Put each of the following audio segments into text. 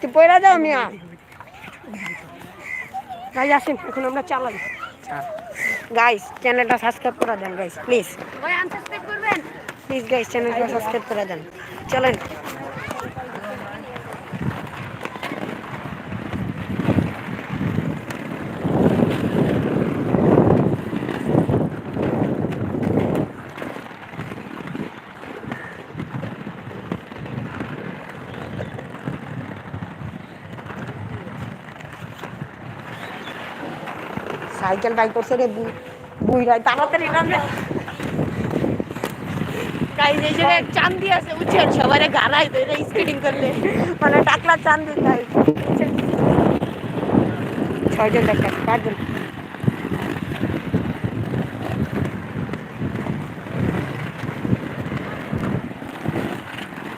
তুই পয়রা যাও মিয়া গাইস আসেন এখন আমরা চালাই গাইস চ্যানেলটা সাবস্ক্রাইব করে দেন গাইস প্লিজ ভাই আনসাবস্ক্রাইব করবেন প্লিজ গাইস চ্যানেলটা সাবস্ক্রাইব করে দেন চলেন সাইকেল বাইক করছে রে বুইরা তাড়াতাড়ি নামে গাইস এই জায়গায় চান্দি আছে বুঝছেন সবারে গাড়াই ধরে স্কেটিং করলে মানে টাকলা চান্দি গাইস ছয়জন দেখা পাঁচজন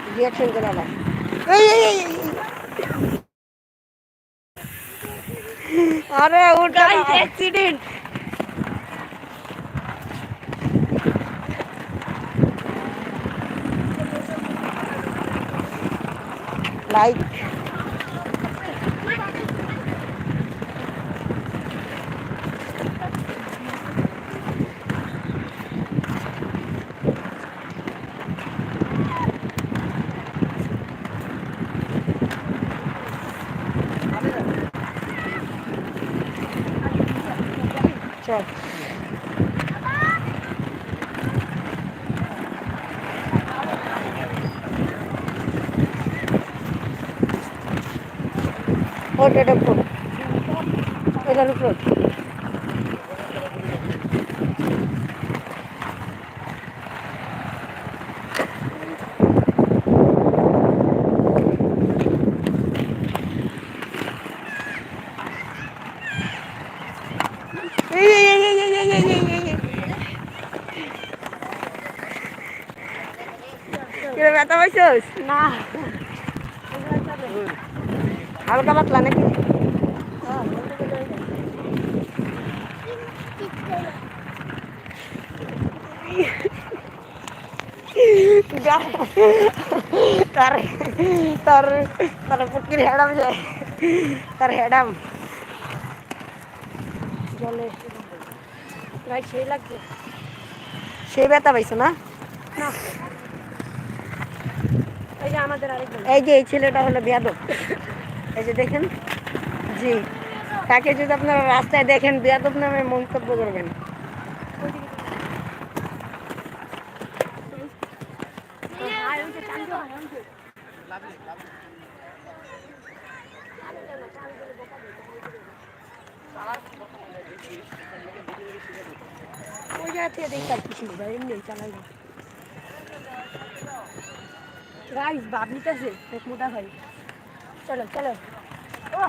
রিঅ্যাকশন করে আবার এই আরে ওটা অ্যাক্সিডেন্ট লাইক চল ওটার উপর এটার উপর ব্যথা পাইছিস না হালকা পাতলা নাকি তার তার তার পুকির হেডাম যায় তার হেডাম জলে গাই সেই লাগছে সেই ব্যথা পাইছো না এই যে আমাদের আরেকজন এই যে এই ছেলেটা হলো বেয়াদব এই যে দেখেন জি তাকে যদি আপনারা রাস্তায় দেখেন বেয়াদব নামে মন্তব্য করবেন ওই জায়গা থেকে দেখতে কিছু ভাই এমনি চালাই গাইস ভাব নিতেছে এক মোটা ভাই চলো চলো ও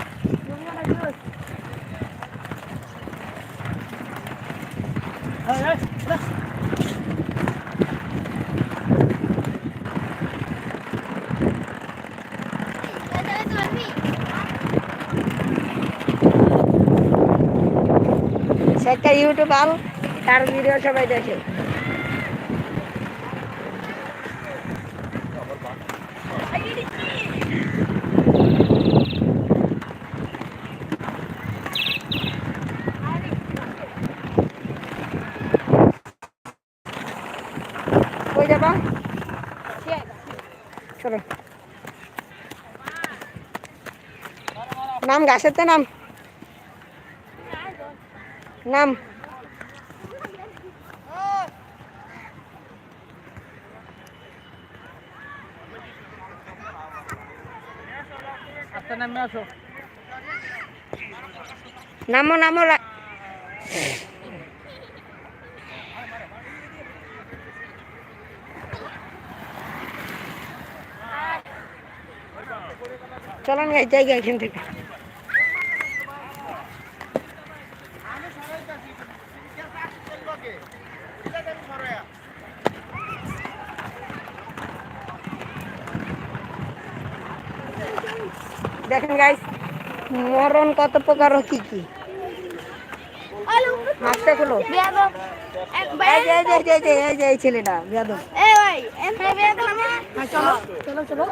একটা ইউটিউব আল তার ভিডিও সবাই দেখে কই যাবা চলো নাম গাছেতে নাম নাম নামো নামো চলো না এই জায়গা এখান থেকে দেখেন গাইস মরণ কত প্রকার কি কি মাছটা খুলো এই ছেলেটা বেয়াদব চলো চলো চলো